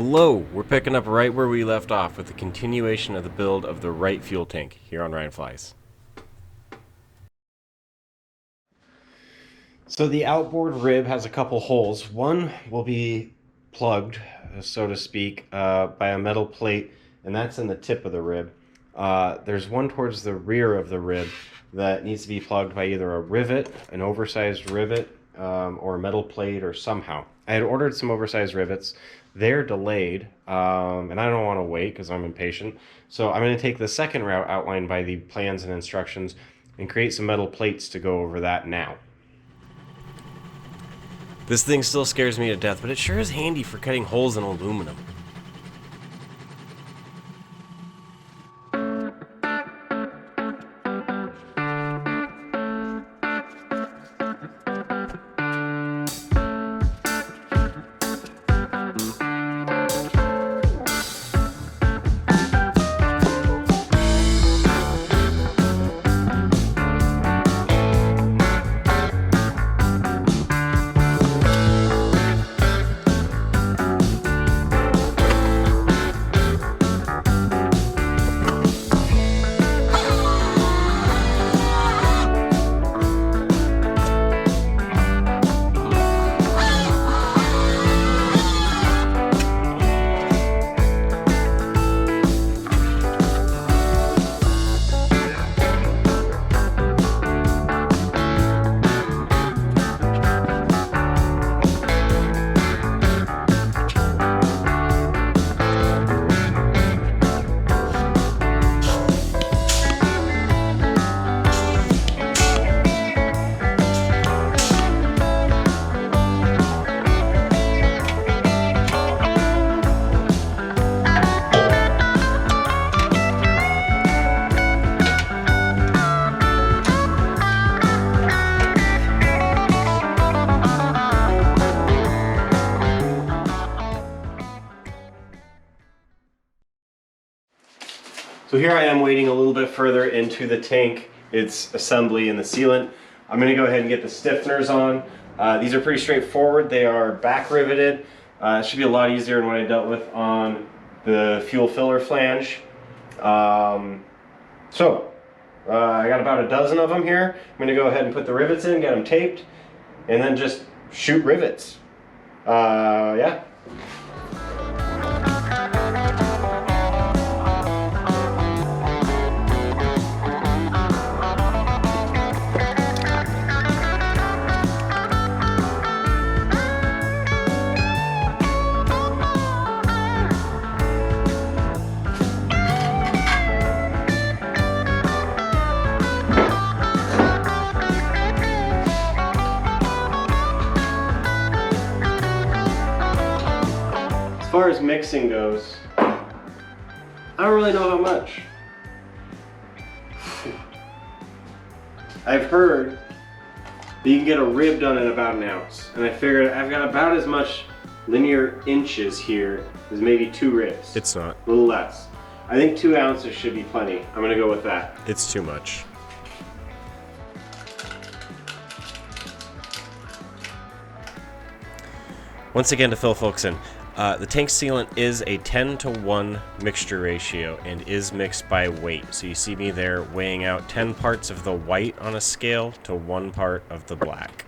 Hello, we're picking up right where we left off with the continuation of the build of the right fuel tank here on Ryan Flies. So the outboard rib has a couple holes. One will be plugged, so to speak, by a metal plate, and that's in the tip of the rib. There's one towards the rear of the rib that needs to be plugged by either a rivet, an oversized rivet, or a metal plate, or somehow. I had ordered some oversized rivets. They're delayed, and I don't want to wait because I'm impatient. So I'm going to take the second route outlined by the plans and instructions and create some metal plates to go over that now. This thing still scares me to death, but it sure is handy for cutting holes in aluminum. So here I am waiting a little bit further into the tank, its assembly and the sealant. I'm going to go ahead and get the stiffeners on. These are pretty straightforward. They are back riveted. It should be a lot easier than what I dealt with on the fuel filler flange. I got about a dozen of them here. I'm going to go ahead and put the rivets in, get them taped, and then just shoot rivets. Yeah. As far as mixing goes, I don't really know how much. I've heard that you can get a rib done in about an ounce, and I figured I've got about as much linear inches here as maybe 2 ribs. It's not. A little less. I think 2 ounces should be plenty. I'm gonna go with that. It's too much. Once again, to fill folks in, the tank sealant is a 10-to-1 mixture ratio and is mixed by weight. So you see me there weighing out 10 parts of the white on a scale to 1 part of the black.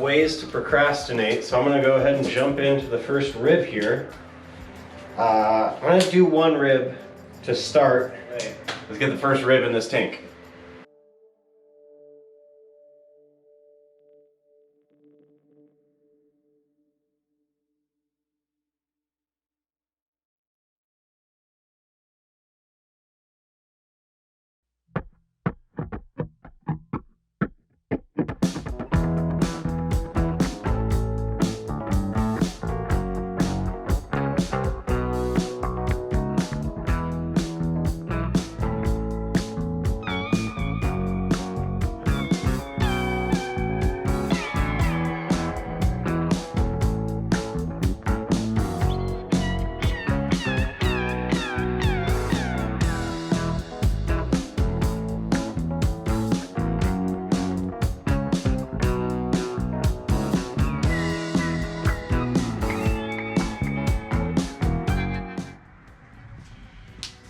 ways to procrastinate, so I'm gonna go ahead and jump into the first rib here. I'm gonna do one rib to start. Let's get the first rib in this tank.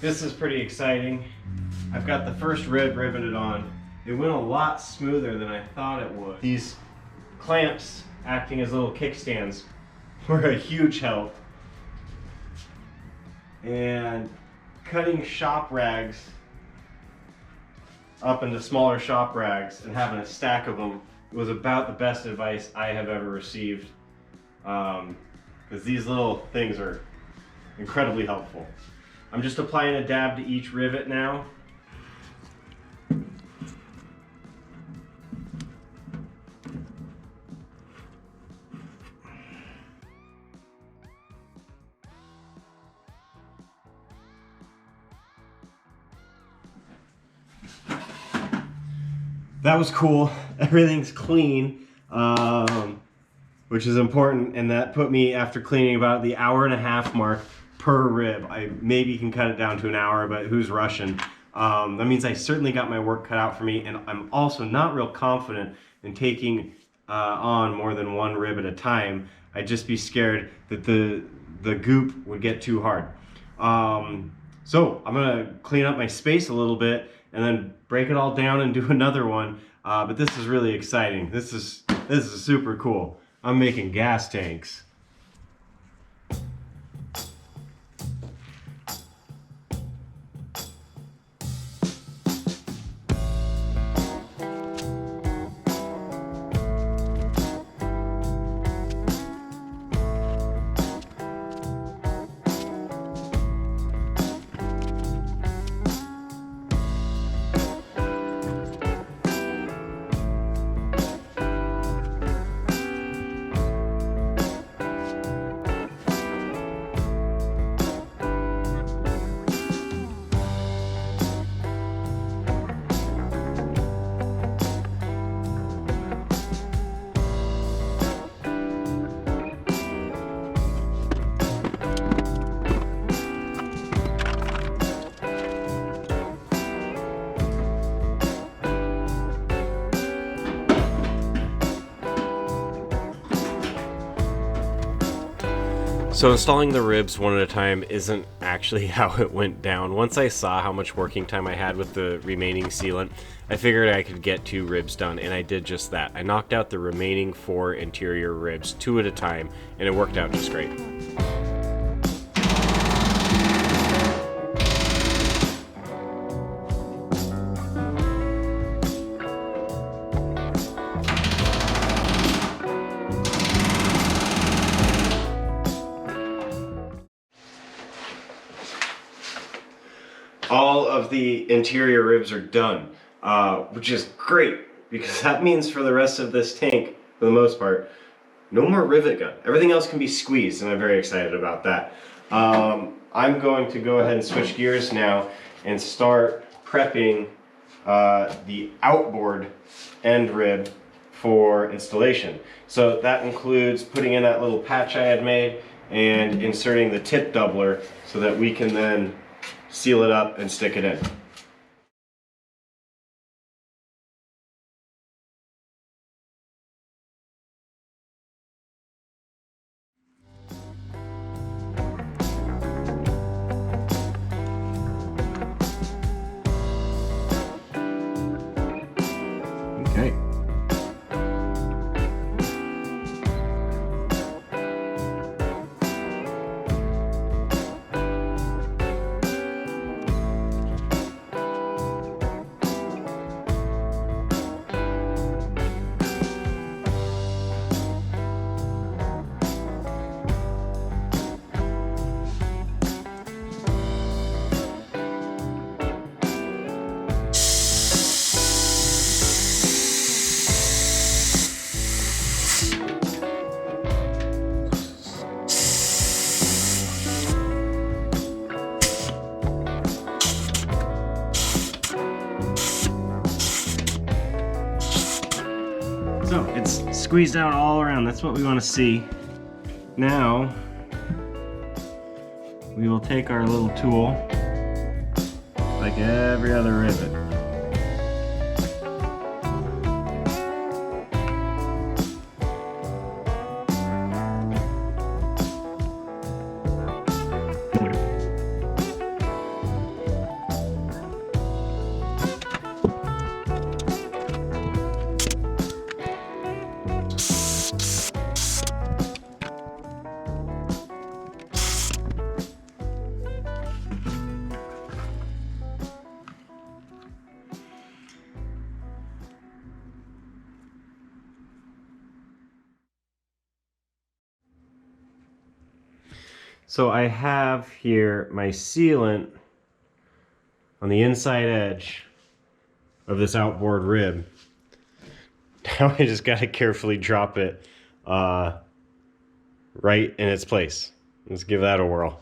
This is pretty exciting. I've got the first rib riveted on. It went a lot smoother than I thought it would. These clamps acting as little kickstands were a huge help. And cutting shop rags up into smaller shop rags and having a stack of them was about the best advice I have ever received. Because these little things are incredibly helpful. I'm just applying a dab to each rivet now. That was cool. Everything's clean, which is important, and that put me, after cleaning, about the 1.5 hour mark per rib. I maybe can cut it down to an hour, but who's rushing? That means I certainly got my work cut out for me, and I'm also not real confident in taking on more than one rib at a time. I'd just be scared that the goop would get too hard. So I'm gonna clean up my space a little bit and then break it all down and do another one. But this is really exciting. This is super cool. I'm making gas tanks. So installing the ribs one at a time isn't actually how it went down. Once I saw how much working time I had with the remaining sealant, I figured I could get 2 ribs done, and I did just that. I knocked out the remaining 4 interior ribs 2 at a time, and it worked out just great. All of the interior ribs are done, which is great, because that means for the rest of this tank, for the most part, no more rivet gun. Everything else can be squeezed, and I'm very excited about that. I'm going to go ahead and switch gears now and start prepping the outboard end rib for installation. So that includes putting in that little patch I had made and inserting the tip doubler so that we can then seal it up and stick it in. Okay. So it's squeezed out all around. That's what we want to see. Now we will take our little tool, like every other rivet. So I have here my sealant on the inside edge of this outboard rib. Now I just got to carefully drop it right in its place. Let's give that a whirl.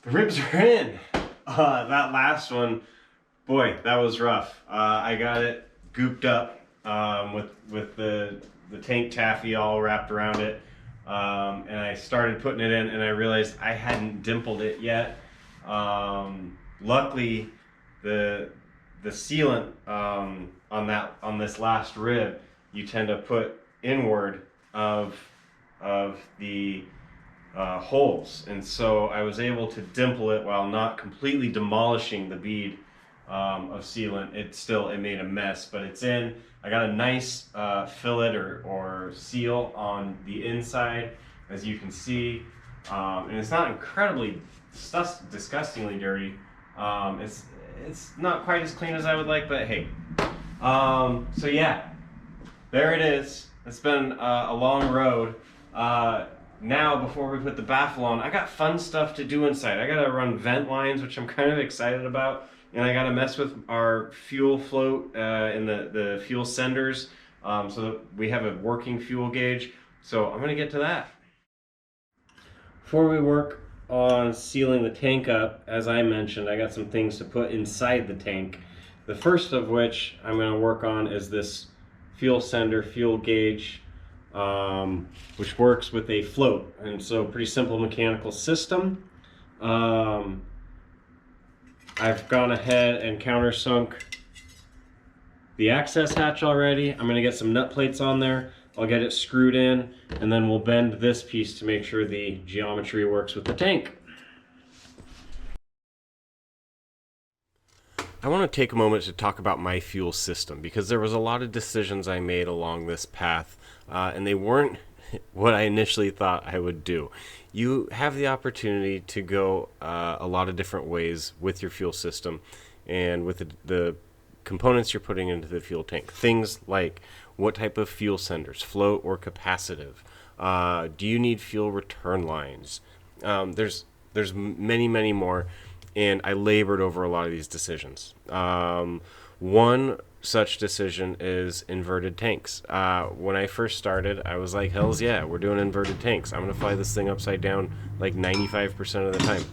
The ribs are in. That last one, boy, that was rough. I got it gooped up with the tank taffy all wrapped around it, and I started putting it in, and I realized I hadn't dimpled it yet. Luckily, the sealant on this last rib, you tend to put inward of the holes, and so I was able to dimple it while not completely demolishing the bead of sealant. It made a mess, but it's in. I got a nice fillet or seal on the inside, as you can see, and it's not incredibly disgustingly dirty. It's not quite as clean as I would like, but hey. So yeah, there it is. It's been a long road. Now, before we put the baffle on, I got fun stuff to do inside. I gotta run vent lines, which I'm kind of excited about, and I gotta mess with our fuel float and the fuel senders, so that we have a working fuel gauge. So I'm gonna get to that. Before we work on sealing the tank up, as I mentioned, I got some things to put inside the tank. The first of which I'm gonna work on is this fuel sender, fuel gauge, which works with a float, and so pretty simple mechanical system. I've gone ahead and countersunk the access hatch already. I'm going to get some nut plates on there. I'll get it screwed in, and then we'll bend this piece to make sure the geometry works with the tank. I want to take a moment to talk about my fuel system, because there was a lot of decisions I made along this path, and they weren't what I initially thought I would do. You have the opportunity to go a lot of different ways with your fuel system and with the components you're putting into the fuel tank. Things like what type of fuel senders, float or capacitive. Do you need fuel return lines? There's many more. and I labored over a lot of these decisions. One such decision is inverted tanks. When I first started, I was like, hells yeah, we're doing inverted tanks. I'm going to fly this thing upside down like 95% of the time.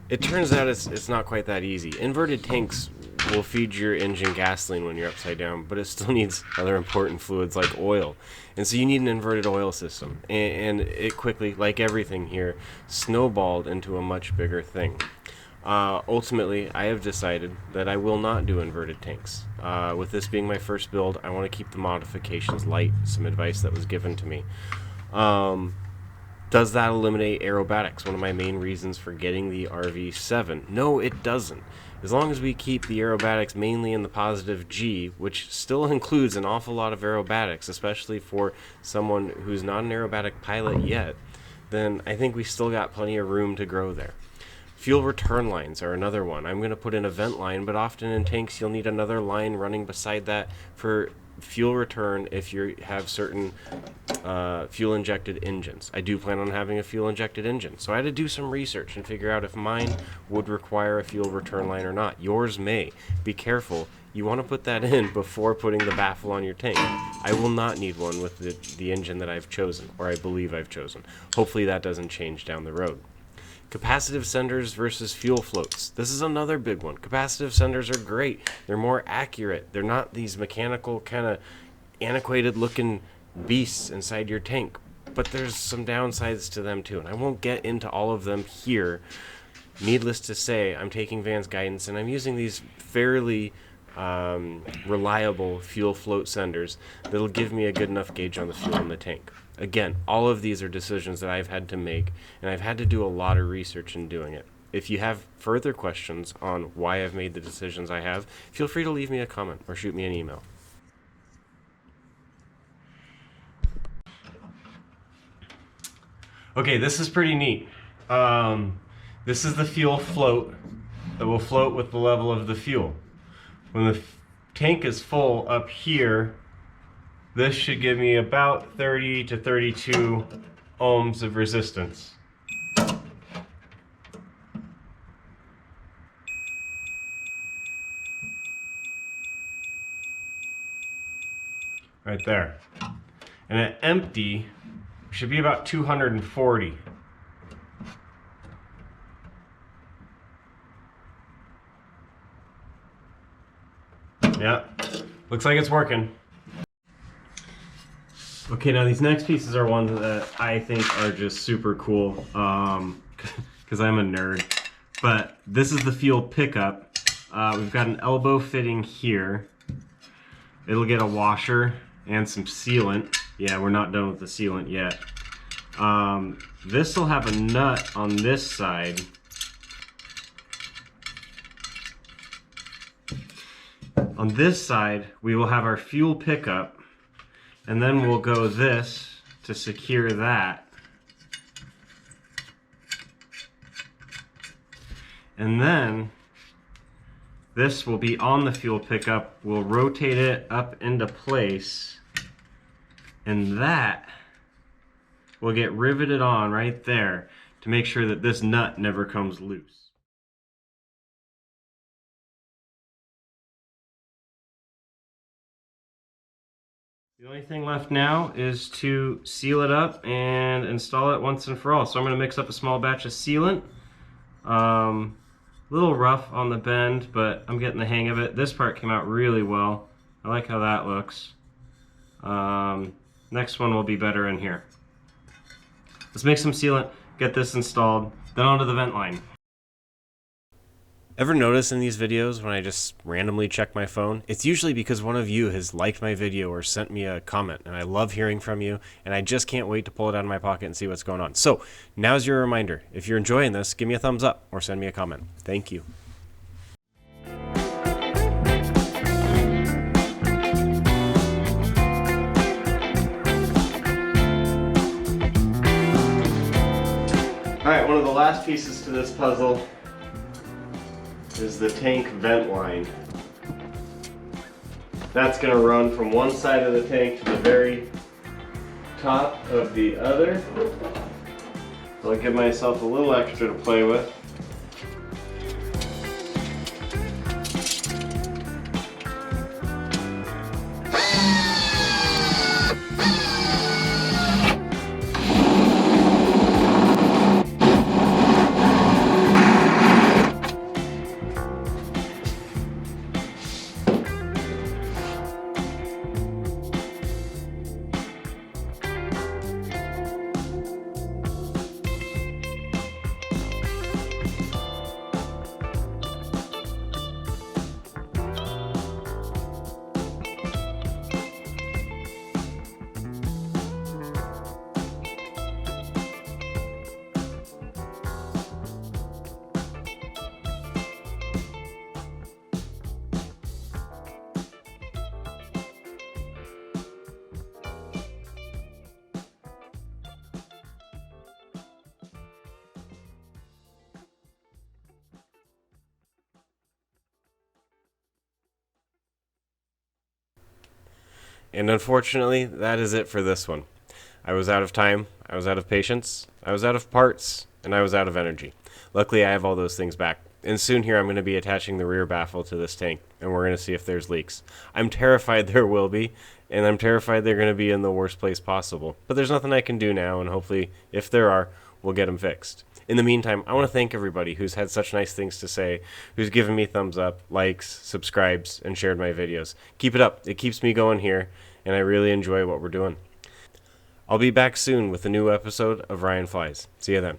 It turns out it's not quite that easy. Inverted tanks will feed your engine gasoline when you're upside down, but it still needs other important fluids like oil. And so you need an inverted oil system. And it quickly, like everything here, snowballed into a much bigger thing. Ultimately, I have decided that I will not do inverted tanks. With this being my first build, I want to keep the modifications light, some advice that was given to me. Does that eliminate aerobatics? One of my main reasons for getting the RV-7. No, it doesn't. As long as we keep the aerobatics mainly in the positive G, which still includes an awful lot of aerobatics, especially for someone who's not an aerobatic pilot yet, then I think we still got plenty of room to grow there. Fuel return lines are another one. I'm going to put in a vent line, but often in tanks you'll need another line running beside that for fuel return if you have certain fuel injected engines. I do plan on having a fuel injected engine, so I had to do some research and figure out if mine would require a fuel return line or not. Yours may. Be careful. You want to put that in before putting the baffle on your tank. I will not need one with the engine that I've chosen, or I believe I've chosen. Hopefully that doesn't change down the road. Capacitive senders versus fuel floats. This is another big one. Capacitive senders are great. They're more accurate. They're not these mechanical kind of antiquated looking beasts inside your tank. But there's some downsides to them too. And I won't get into all of them here. Needless to say, I'm taking Van's guidance and I'm using these fairly reliable fuel float senders that'll give me a good enough gauge on the fuel in the tank. Again, all of these are decisions that I've had to make, and I've had to do a lot of research in doing it. If you have further questions on why I've made the decisions I have, feel free to leave me a comment or shoot me an email. Okay, this is pretty neat. This is the fuel float that will float with the level of the fuel. When the tank is full up here, this should give me about 30 to 32 ohms of resistance. Right there. And at empty, should be about 240. Yeah, looks like it's working. Okay, now these next pieces are ones that I think are just super cool, because I'm a nerd. But this is the fuel pickup. We've got an elbow fitting here. It'll get a washer and some sealant. Yeah, we're not done with the sealant yet. This will have a nut on this side. On this side, we will have our fuel pickup. And then we'll go this to secure that. And then this will be on the fuel pickup. We'll rotate it up into place. And that will get riveted on right there to make sure that this nut never comes loose. The only thing left now is to seal it up and install it once and for all. So I'm going to mix up a small batch of sealant. A little rough on the bend, but I'm getting the hang of it. This part came out really well. I like how that looks. Next one will be better in here. Let's make some sealant, get this installed, then onto the vent line. Ever notice in these videos when I just randomly check my phone? It's usually because one of you has liked my video or sent me a comment, and I love hearing from you, and I just can't wait to pull it out of my pocket and see what's going on. So, now's your reminder. If you're enjoying this, give me a thumbs up or send me a comment. Thank you. Alright, one of the last pieces to this puzzle is the tank vent line. That's going to run from one side of the tank to the very top of the other. So I'll give myself a little extra to play with. And unfortunately, that is it for this one. I was out of time, I was out of patience, I was out of parts, and I was out of energy. Luckily, I have all those things back. And soon here, I'm going to be attaching the rear baffle to this tank, and we're going to see if there's leaks. I'm terrified there will be, and I'm terrified they're going to be in the worst place possible. But there's nothing I can do now, and hopefully, if there are, we'll get them fixed. In the meantime, I want to thank everybody who's had such nice things to say, who's given me thumbs up, likes, subscribes, and shared my videos. Keep it up. It keeps me going here, and I really enjoy what we're doing. I'll be back soon with a new episode of Ryan Flies. See you then.